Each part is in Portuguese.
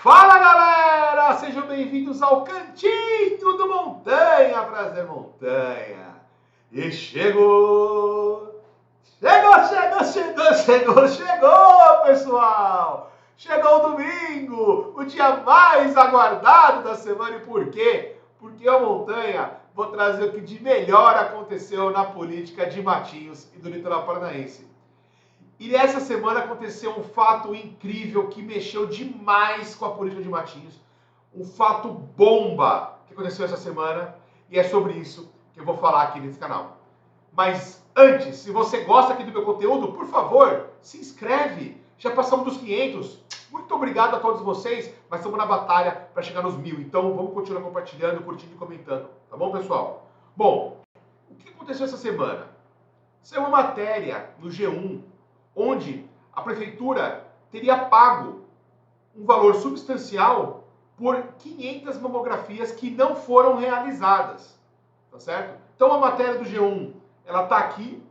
Fala galera, sejam bem-vindos ao Cantinho do Montanha Prazer Montanha. E chegou, pessoal. Chegou o domingo, o dia mais aguardado da semana. E por quê? Porque a Montanha vou trazer o que de melhor aconteceu na política de Matinhos e do litoral paranaense. E essa semana aconteceu um fato incrível que mexeu demais com a política de Matinhos. Um fato bomba que aconteceu essa semana. E é sobre isso que eu vou falar aqui nesse canal. Mas antes, se você gosta aqui do meu conteúdo, por favor, se inscreve. Já passamos dos 500. Muito obrigado a todos vocês. Mas estamos na batalha para chegar nos 1000. Então vamos continuar compartilhando, curtindo e comentando. Tá bom, pessoal? Bom, o que aconteceu essa semana? Saiu uma matéria no G1 onde a prefeitura teria pago um valor substancial por 500 mamografias que não foram realizadas, tá certo? Então a matéria do G1, ela tá aqui,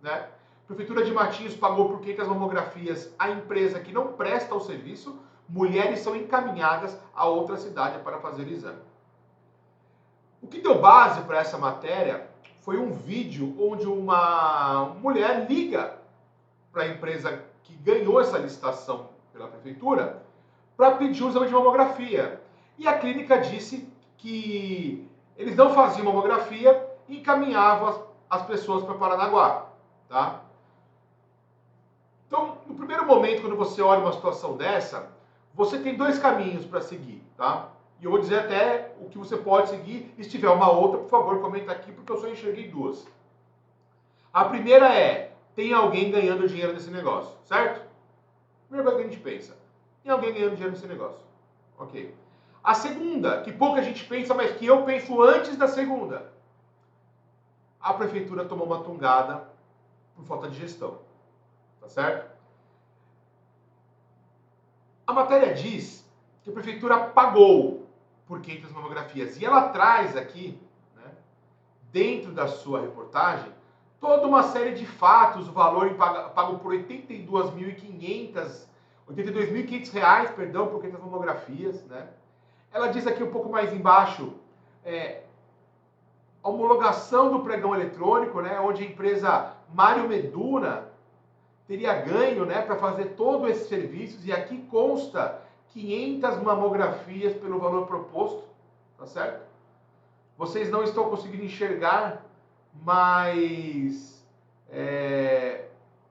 né? A prefeitura de Matinhos pagou por 500 mamografias a empresa que não presta o serviço, mulheres são encaminhadas a outra cidade para fazer o exame. O que deu base para essa matéria foi um vídeo onde uma mulher liga para a empresa que ganhou essa licitação pela prefeitura para pedir o exame de mamografia. E a clínica disse que eles não faziam mamografia e encaminhavam as pessoas para Paranaguá. Tá? Então, no primeiro momento, quando você olha uma situação dessa, você tem dois caminhos para seguir. Tá? E eu vou dizer até o que você pode seguir. E se tiver uma outra, por favor, comenta aqui, porque eu só enxerguei duas. A primeira é: tem alguém ganhando dinheiro nesse negócio, certo? Primeira coisa que a gente pensa: tem alguém ganhando dinheiro nesse negócio. Ok. A segunda, que pouca gente pensa, mas que eu penso antes da segunda: a prefeitura tomou uma tungada por falta de gestão. Tá certo? A matéria diz que a prefeitura pagou por 500 mamografias. E ela traz aqui, né, dentro da sua reportagem, toda uma série de fatos, o valor pago por R$ 82.500, perdão, por 500 mamografias, né? Ela diz aqui um pouco mais embaixo, a homologação do pregão eletrônico, né, onde a empresa Mário Meduna teria ganho, né, para fazer todos esses serviços, e aqui consta 500 mamografias pelo valor proposto, tá certo? Vocês não estão conseguindo enxergar, mas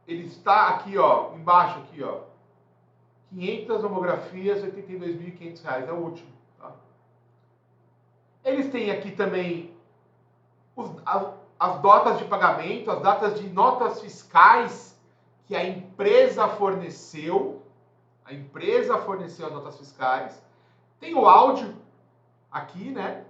ele está aqui, ó, embaixo aqui, ó, 500 mamografias, R$ 82.500, é o último. Tá? Eles têm aqui também as datas de pagamento, as datas de notas fiscais que a empresa forneceu. A empresa forneceu as notas fiscais. Tem o áudio aqui, né,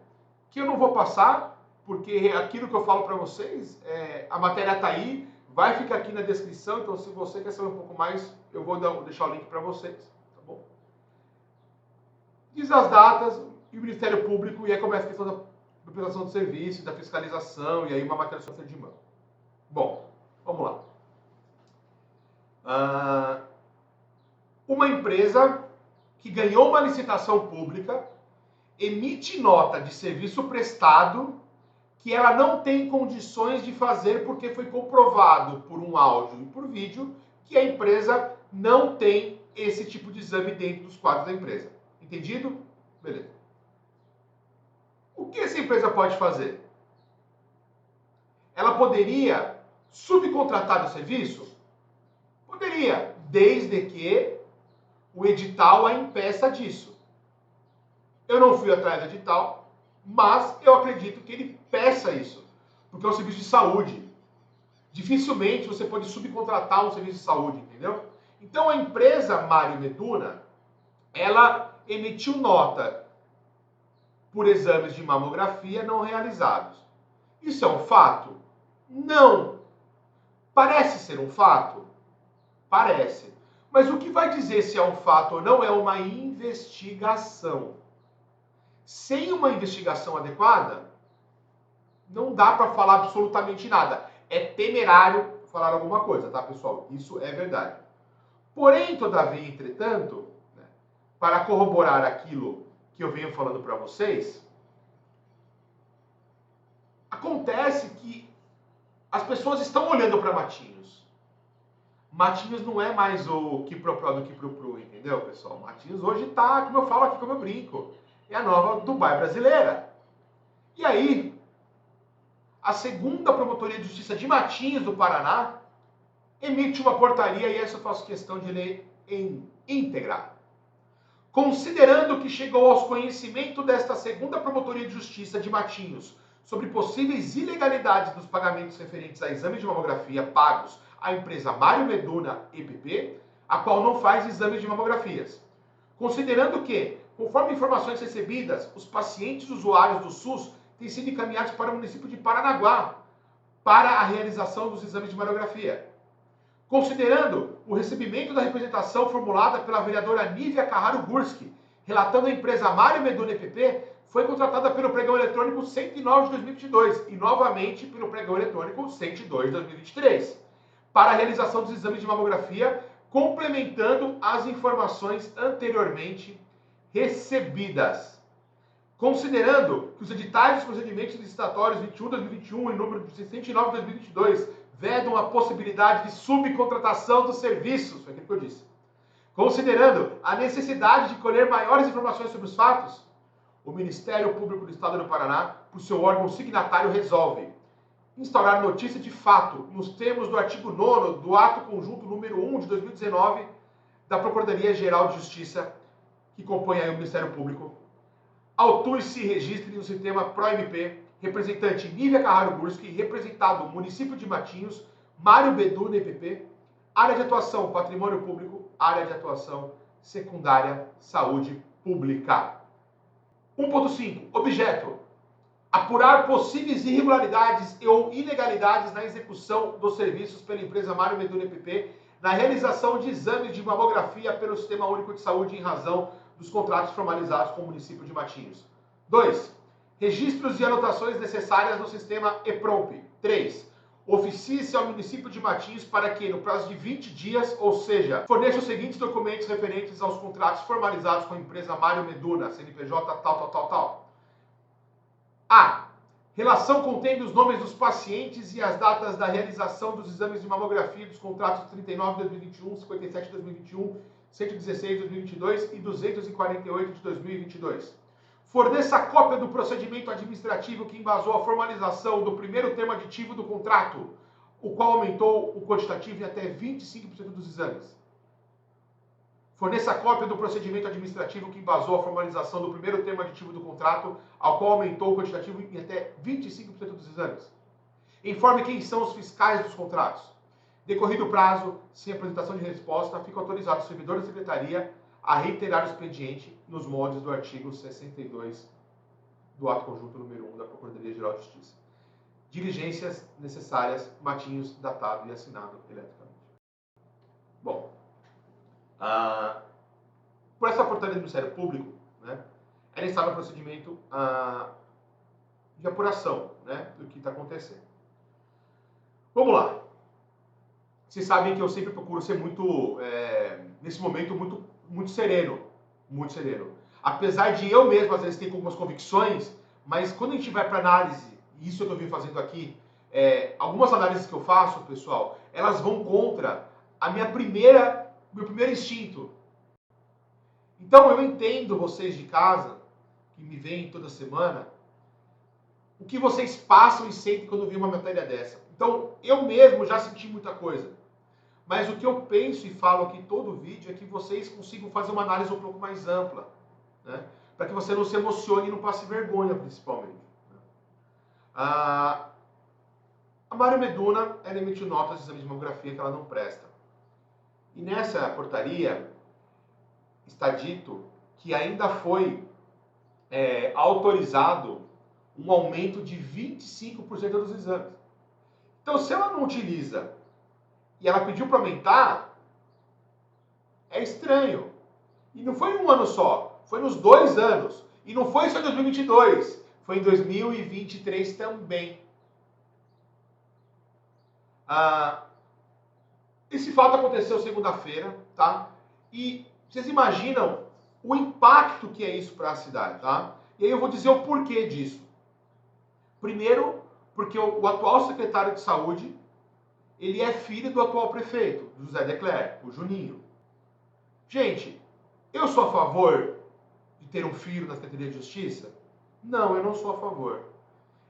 que eu não vou passar, porque aquilo que eu falo para vocês, a matéria está aí, vai ficar aqui na descrição, então se você quer saber um pouco mais, eu vou deixar o link para vocês, tá bom? Diz as datas e o Ministério Público, e aí começa a questão da prestação de serviço, da fiscalização, e aí uma matéria só de mão. Bom, vamos lá. Uma empresa que ganhou uma licitação pública emite nota de serviço prestado que ela não tem condições de fazer porque foi comprovado por um áudio e por vídeo que a empresa não tem esse tipo de exame dentro dos quadros da empresa. Entendido? Beleza. O que essa empresa pode fazer? Ela poderia subcontratar o serviço? Poderia, desde que o edital a impeça disso. Eu não fui atrás do edital, mas eu acredito que ele peça isso, porque é um serviço de saúde. Dificilmente você pode subcontratar um serviço de saúde, entendeu? Então a empresa Mário Meduna, ela emitiu nota por exames de mamografia não realizados. Isso é um fato? Não. Parece ser um fato? Parece. Mas o que vai dizer se é um fato ou não é uma investigação. Sem uma investigação adequada, não dá para falar absolutamente nada. É temerário falar alguma coisa, tá, pessoal? Isso é verdade. Porém, todavia, entretanto, né, para corroborar aquilo que eu venho falando para vocês, acontece que as pessoas estão olhando para Matinhos. Matinhos não é mais o Quipropró do Quiprupru, entendeu, pessoal? Matinhos hoje tá, como eu falo aqui, como eu brinco, é a nova Dubai brasileira. E aí, a segunda Promotoria de Justiça de Matinhos do Paraná emite uma portaria, e essa eu faço questão de ler em íntegra. Considerando que chegou aos conhecimentos desta segunda Promotoria de Justiça de Matinhos sobre possíveis ilegalidades dos pagamentos referentes a exames de mamografia pagos à empresa Mário Meduna EPP, a qual não faz exames de mamografias. Considerando que, conforme informações recebidas, os pacientes usuários do SUS têm sido encaminhados para o município de Paranaguá para a realização dos exames de mamografia. Considerando o recebimento da representação formulada pela vereadora Nívia Carraro Gurski, relatando a empresa Mário Meduna EPP, foi contratada pelo pregão eletrônico 109 de 2022 e novamente pelo pregão eletrônico 102 de 2023, para a realização dos exames de mamografia, complementando as informações anteriormente recebidas. Considerando que os editais dos procedimentos licitatórios 21/2021 e número 109 de 2022 vedam a possibilidade de subcontratação dos serviços, foi aquilo que eu disse. Considerando a necessidade de colher maiores informações sobre os fatos, o Ministério Público do Estado do Paraná, por seu órgão signatário, resolve instaurar notícia de fato nos termos do artigo 9º do Ato Conjunto número 1 de 2019 da Procuradoria-Geral de Justiça, que compõe aí o Ministério Público, autue-se e registre no sistema ProMP, representante Nívia Carraro Gurski, representado município de Matinhos, Mário Meduna EPP, área de atuação patrimônio público, área de atuação secundária saúde pública. 1.5. Objeto: apurar possíveis irregularidades ou ilegalidades na execução dos serviços pela empresa Mário Meduna EPP na realização de exames de mamografia pelo Sistema Único de Saúde em razão dos contratos formalizados com o município de Matinhos. 2. Registros e anotações necessárias no sistema EPROMP. 3. Oficie-se ao município de Matinhos para que, no prazo de 20 dias, ou seja, forneça os seguintes documentos referentes aos contratos formalizados com a empresa Mário Meduna, CNPJ tal. A. Relação contendo os nomes dos pacientes e as datas da realização dos exames de mamografia dos contratos 39 de 2021, 57 de 2021, 116 de 2022 e 248 de 2022. Forneça a cópia do procedimento administrativo que embasou a formalização do primeiro termo aditivo do contrato, o qual aumentou o quantitativo em até 25% dos exames. Forneça a cópia do procedimento administrativo que embasou a formalização do primeiro termo aditivo do contrato, ao qual aumentou o quantitativo em até 25% dos exames. Informe quem são os fiscais dos contratos. Decorrido o prazo, sem apresentação de resposta, fica autorizado o servidor da Secretaria a reiterar o expediente nos moldes do artigo 62 do Ato Conjunto número 1 da Procuradoria-Geral de Justiça. Diligências necessárias, Matinhos, datado e assinado eletricamente. Bom, por essa portaria do Ministério Público, né, ela instala o procedimento de apuração, né, do que está acontecendo. Vamos lá. Vocês sabem que eu sempre procuro ser muito, nesse momento, muito sereno. Muito sereno. Apesar de eu mesmo, às vezes, ter algumas convicções, mas quando a gente vai para análise, e isso é o que eu vim fazendo aqui, algumas análises que eu faço, pessoal, elas vão contra a meu primeiro instinto. Então, eu entendo vocês de casa, que me veem toda semana, o que vocês passam e sentem quando vem uma matéria dessa. Então, eu mesmo já senti muita coisa. Mas o que eu penso e falo aqui todo vídeo é que vocês consigam fazer uma análise um pouco mais ampla, né? Para que você não se emocione e não passe vergonha, principalmente. A Mário Meduna, ela emitiu notas de exame de mamografia que ela não presta. E nessa portaria está dito que ainda foi autorizado um aumento de 25% dos exames. Então, se ela não utiliza e ela pediu para aumentar, é estranho. E não foi em um ano só, foi nos 2 anos. E não foi só em 2022, foi em 2023 também. Esse fato aconteceu segunda-feira, tá? E vocês imaginam o impacto que é isso para a cidade, tá? E aí eu vou dizer o porquê disso. Primeiro, porque o atual secretário de saúde, ele é filho do atual prefeito, do José Declerc, o Juninho. Gente, eu sou a favor de ter um filho na Secretaria de Justiça? Não, eu não sou a favor.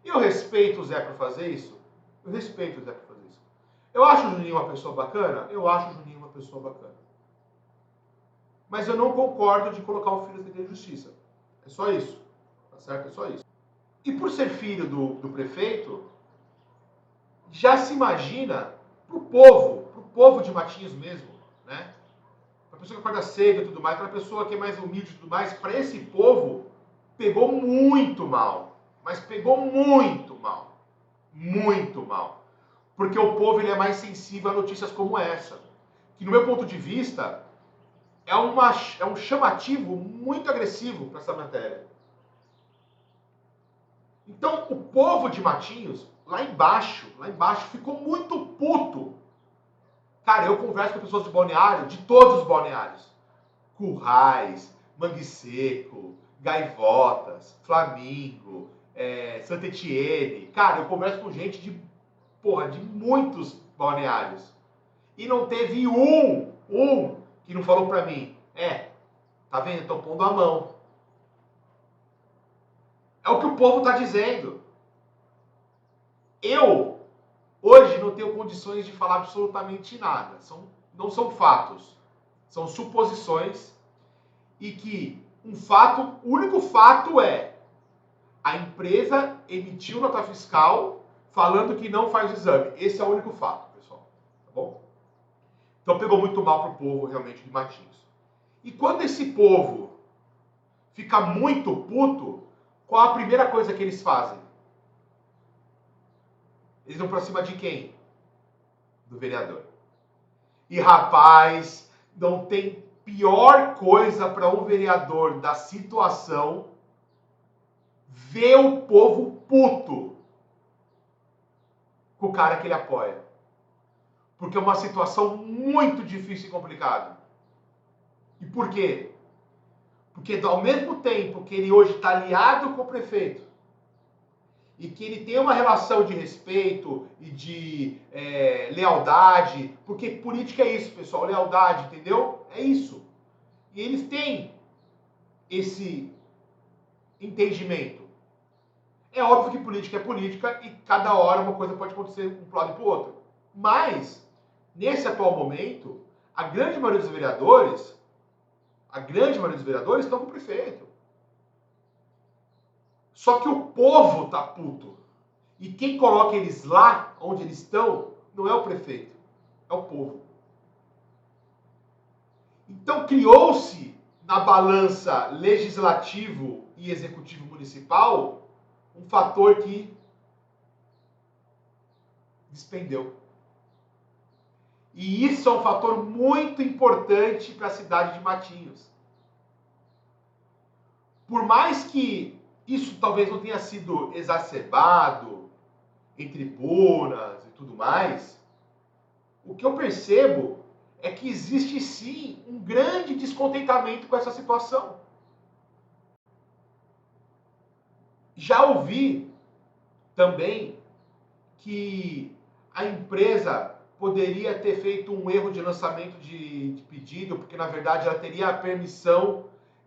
Eu respeito o Zé por fazer isso? Eu respeito o Zé por fazer isso. Eu acho o Juninho uma pessoa bacana? Eu acho o Juninho uma pessoa bacana. Mas eu não concordo de colocar o filho na Secretaria de Justiça. É só isso. Tá certo? É só isso. E por ser filho do prefeito, já se imagina pro povo de Matinhos mesmo, né? Pra pessoa que acorda cedo e tudo mais, pra pessoa que é mais humilde e tudo mais, para esse povo, pegou muito mal. Mas pegou muito mal. Muito mal. Porque o povo ele é mais sensível a notícias como essa. Que, no meu ponto de vista, é um chamativo muito agressivo para essa matéria. Então, o povo de Matinhos, lá embaixo, ficou muito puto. Cara, eu converso com pessoas de balneário, de todos os balneários. Currais, Mangue Seco, Gaivotas, Flamingo, Santa Etienne. Cara, eu converso com gente de muitos balneários. E não teve um que não falou pra mim, tá vendo? Estão pondo a mão. É o que o povo tá dizendo. Eu, hoje, não tenho condições de falar absolutamente nada. Não são fatos. São suposições. E que o único fato é a empresa emitiu nota fiscal falando que não faz o exame. Esse é o único fato, pessoal. Tá bom? Então pegou muito mal pro povo, realmente, de Matinhos. E quando esse povo fica muito puto, qual a primeira coisa que eles fazem? Eles vão pra cima de quem? Do vereador. E rapaz, não tem pior coisa para um vereador da situação ver o povo puto com o cara que ele apoia. Porque é uma situação muito difícil e complicada. E por quê? Porque ao mesmo tempo que ele hoje está aliado com o prefeito e que ele tem uma relação de respeito e de lealdade, porque política é isso, pessoal, lealdade, entendeu? É isso. E eles têm esse entendimento. É óbvio que política é política e cada hora uma coisa pode acontecer um pro lado e pro outro. Mas, nesse atual momento, a grande maioria dos vereadores estão com o prefeito. Só que o povo tá puto. E quem coloca eles lá, onde eles estão, não é o prefeito, é o povo. Então criou-se na balança legislativo e executivo municipal um fator que despendeu. E isso é um fator muito importante para a cidade de Matinhos. Por mais que isso talvez não tenha sido exacerbado em tribunas e tudo mais, o que eu percebo é que existe sim um grande descontentamento com essa situação. Já ouvi também que a empresa poderia ter feito um erro de lançamento de pedido, porque na verdade ela teria a permissão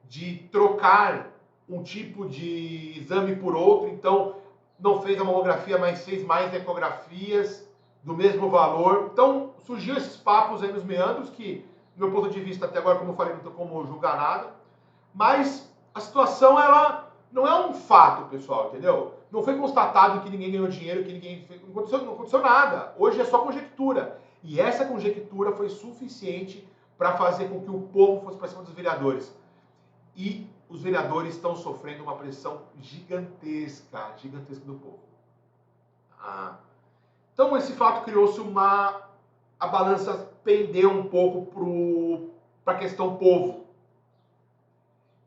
de trocar um tipo de exame por outro, então não fez a mamografia, mas fez mais ecografias do mesmo valor. Então surgiu esses papos aí nos meandros que, do meu ponto de vista até agora, como eu falei, não tem como julgar nada, mas a situação ela não é um fato, pessoal, entendeu? Não foi constatado que ninguém ganhou dinheiro, que ninguém fez, não aconteceu nada. Hoje é só conjectura. E essa conjectura foi suficiente para fazer com que o povo fosse para cima dos vereadores. E os vereadores estão sofrendo uma pressão gigantesca do povo. Então esse fato criou-se a balança pendeu um pouco para a questão povo.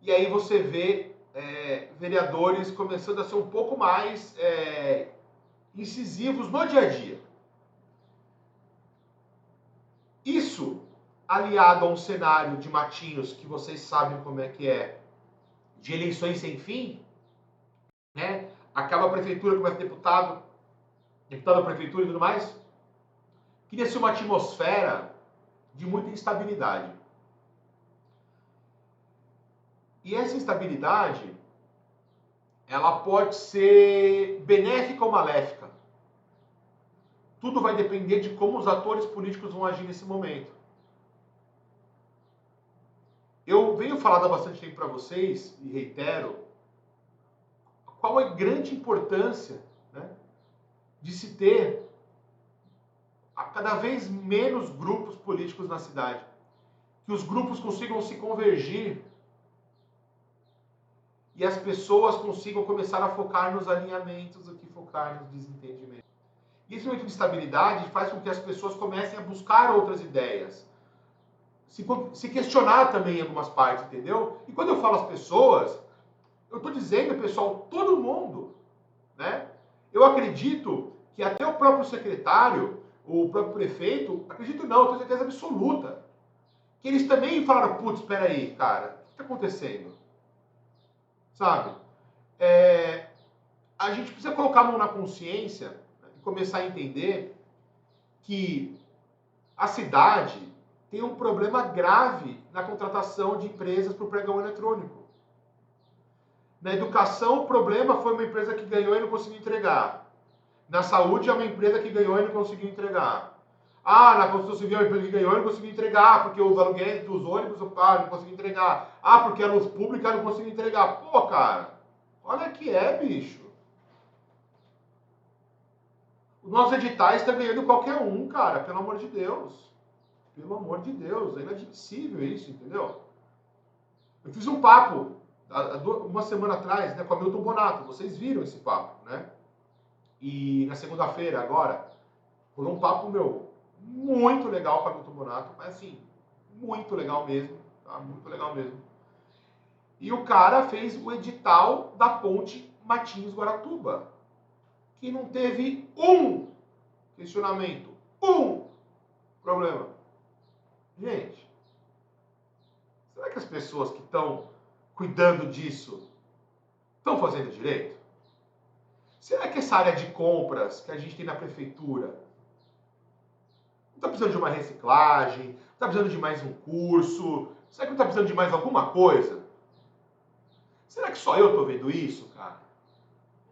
E aí você vê vereadores começando a ser um pouco mais incisivos no dia a dia. Isso aliado a um cenário de Matinhos, que vocês sabem como é que é, de eleições sem fim, né? Acaba a prefeitura, começa deputado da prefeitura e tudo mais, cria-se uma atmosfera de muita instabilidade. E essa instabilidade, ela pode ser benéfica ou maléfica. Tudo vai depender de como os atores políticos vão agir nesse momento. Eu venho falando há bastante tempo para vocês, e reitero, qual é a grande importância, né, de se ter cada vez menos grupos políticos na cidade. Que os grupos consigam se convergir e as pessoas consigam começar a focar nos alinhamentos do que focar nos desentendimentos. Esse momento de estabilidade faz com que as pessoas comecem a buscar outras ideias. Se questionar também em algumas partes, entendeu? E quando eu falo as pessoas, eu estou dizendo, pessoal, todo mundo, né? Eu acredito que até o próprio secretário, o próprio prefeito, acredito não, tenho certeza absoluta, que eles também falaram, putz, espera aí, cara, o que está acontecendo? Sabe? A gente precisa colocar a mão na consciência, né, e começar a entender que a cidade tem um problema grave na contratação de empresas para o pregão eletrônico. Na educação, o problema foi uma empresa que ganhou e não conseguiu entregar. Na saúde, é uma empresa que ganhou e não conseguiu entregar. Na construção civil, é uma empresa que ganhou e não conseguiu entregar, porque os aluguéis dos ônibus, não conseguiu entregar. Porque a luz pública não conseguiu entregar. Pô, cara, olha que bicho. Os nossos editais estão ganhando qualquer um, cara, pelo amor de Deus. Pelo amor de Deus, é inadmissível isso, entendeu? Eu fiz um papo uma semana atrás, né, com a Milton Bonato, vocês viram esse papo, né? E na segunda-feira, agora, rolou um papo, muito legal com a Milton Bonato, mas assim, muito legal mesmo, tá? Muito legal mesmo. E o cara fez o edital da ponte Matinhos-Guaratuba, que não teve um questionamento, um problema. Gente, será que as pessoas que estão cuidando disso estão fazendo direito? Será que essa área de compras que a gente tem na prefeitura não está precisando de uma reciclagem? Está precisando de mais um curso? Será que não está precisando de mais alguma coisa? Será que só eu estou vendo isso, cara?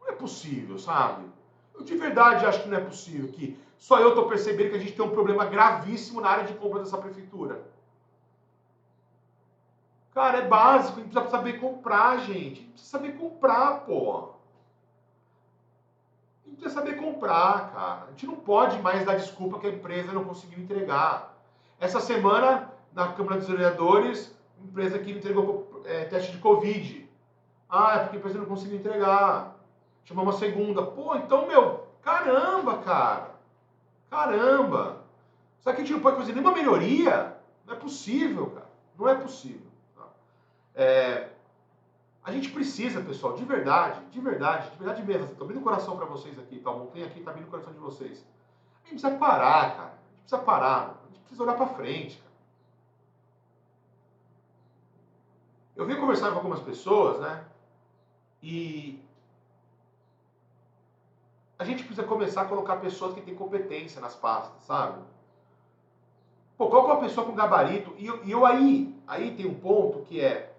Não é possível, sabe? Eu de verdade acho que não é possível, que só eu estou percebendo que a gente tem um problema gravíssimo na área de compras dessa prefeitura. Cara, é básico, a gente precisa saber comprar, gente. A gente precisa saber comprar, pô. A gente precisa saber comprar, cara. A gente não pode mais dar desculpa que a empresa não conseguiu entregar. Essa semana, na Câmara dos Vereadores, empresa que entregou teste de Covid. É porque a empresa não conseguiu entregar. Chamar uma segunda. Pô, então, caramba, cara. Caramba. Só que a gente não pode fazer nenhuma melhoria? Não é possível, cara. Não é possível. A gente precisa, pessoal, de verdade mesmo. Estou abrindo o coração para vocês aqui, tá? Montei aqui, tá abrindo o coração de vocês. A gente precisa parar, cara. A gente precisa parar. A gente precisa olhar para frente, cara. Eu vim conversar com algumas pessoas, né? E a gente precisa começar a colocar pessoas que têm competência nas pastas, sabe? Pô, coloca uma pessoa com gabarito. E eu aí tem um ponto que é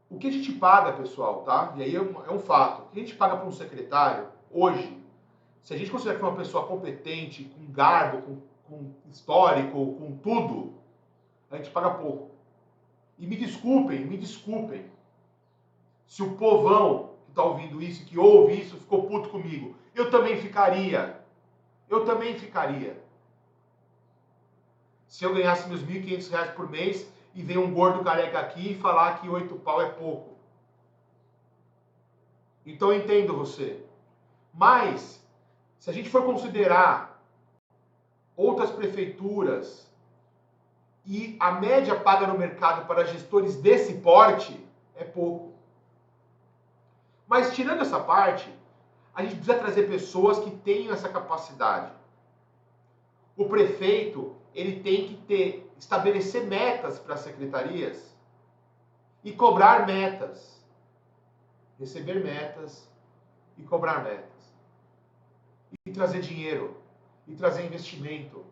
o que a gente paga, pessoal, tá? E aí é um fato. O que a gente paga para um secretário, hoje, se a gente considerar que é uma pessoa competente, com garbo, com histórico, com tudo, a gente paga pouco. E me desculpem, se o povão que está ouvindo isso, que ouve isso, ficou puto comigo. Eu também ficaria. Se eu ganhasse meus R$1.500 por mês e vem um gordo careca aqui e falar que 8 pau é pouco. Então eu entendo você. Mas, se a gente for considerar outras prefeituras e a média paga no mercado para gestores desse porte, é pouco. Mas tirando essa parte, a gente precisa trazer pessoas que tenham essa capacidade. O prefeito, ele tem que estabelecer metas para as secretarias e cobrar metas. Receber metas e cobrar metas. E trazer dinheiro, e trazer investimento.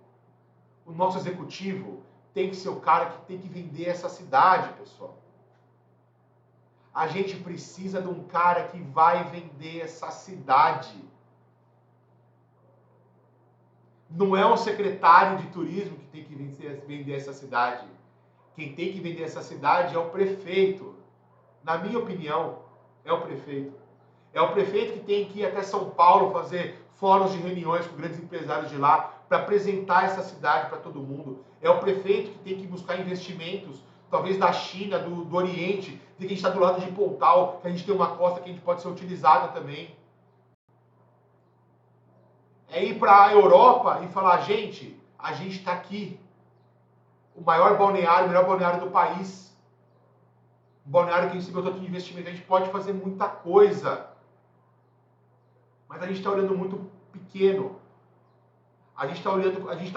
O nosso executivo tem que ser o cara que tem que vender essa cidade, pessoal. A gente precisa de um cara que vai vender essa cidade. Não é um secretário de turismo que tem que vender essa cidade. Quem tem que vender essa cidade é o prefeito. Na minha opinião, é o prefeito. É o prefeito que tem que ir até São Paulo fazer fóruns de reuniões com grandes empresários de lá para apresentar essa cidade para todo mundo. É o prefeito que tem que buscar investimentos, talvez da China, do Oriente, que a gente está do lado de Pontal, que a gente tem uma costa que a gente pode ser utilizada também. É ir para a Europa e falar, gente, a gente está aqui. O maior balneário, o melhor balneário do país. Um balneário que recebeu tanto de investimento. A gente pode fazer muita coisa. Mas a gente está olhando muito pequeno. A gente está olhando, a gente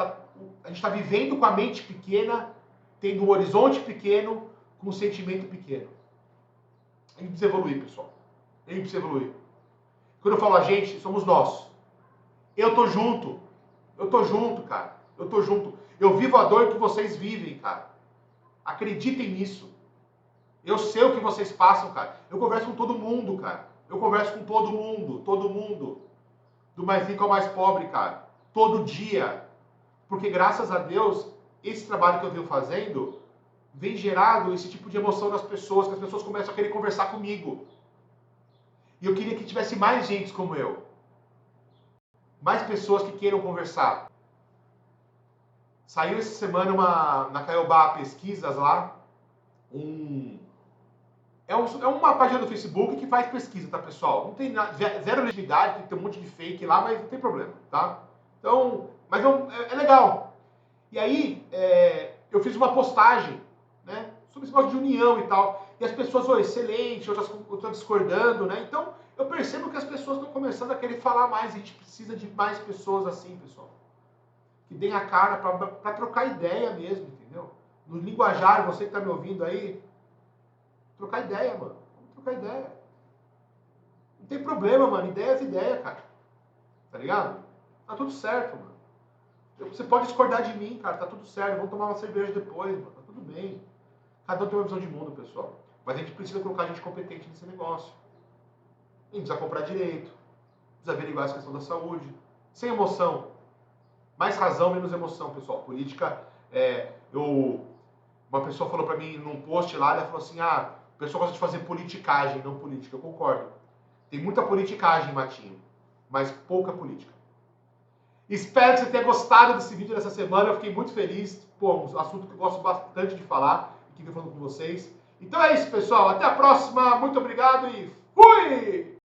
está vivendo com a mente pequena, tendo um horizonte pequeno, com um sentimento pequeno. A gente precisa evoluir, pessoal. A gente precisa evoluir. Quando eu falo a gente, somos nós. Eu tô junto. Eu tô junto, cara. Eu tô junto. Eu vivo a dor que vocês vivem, cara. Acreditem nisso. Eu sei o que vocês passam, cara. Eu converso com todo mundo, cara. Eu converso com todo mundo. Todo mundo. Do mais rico ao mais pobre, cara. Todo dia. Porque graças a Deus, esse trabalho que eu venho fazendo vem gerado esse tipo de emoção nas pessoas, que as pessoas começam a querer conversar comigo. E eu queria que tivesse mais gente como eu. Mais pessoas que queiram conversar. Saiu essa semana na Caiobá Pesquisas lá, é uma página do Facebook que faz pesquisa, tá, pessoal? Não tem zero legitimidade, tem um monte de fake lá, mas não tem problema, tá? Então, mas é legal. E aí, eu fiz uma postagem, né, sobre esse negócio de união e tal. E as pessoas, excelente, outras estão discordando, né? Então, eu percebo que as pessoas estão começando a querer falar mais. A gente precisa de mais pessoas assim, pessoal. Que deem a cara para trocar ideia mesmo, entendeu? No linguajar, você que está me ouvindo aí, trocar ideia, mano. Vamos trocar ideia. Não tem problema, mano. Ideias, cara. Tá ligado? Tá tudo certo, mano. Você pode discordar de mim, cara. Tá tudo certo. Vamos tomar uma cerveja depois, mano. Tá tudo bem. Cada um tem uma visão de mundo, pessoal. Mas a gente precisa colocar gente competente nesse negócio. A gente precisa comprar direito. Precisa averiguar essa questão da saúde. Sem emoção. Mais razão, menos emoção, pessoal. Política, uma pessoa falou pra mim num post lá, ela falou assim, o pessoal gosta de fazer politicagem, não política. Eu concordo. Tem muita politicagem, Matinho, mas pouca política. Espero que você tenha gostado desse vídeo dessa semana. Eu fiquei muito feliz. Pô, um assunto que eu gosto bastante de falar e que venho falando com vocês. Então é isso, pessoal. Até a próxima. Muito obrigado e fui!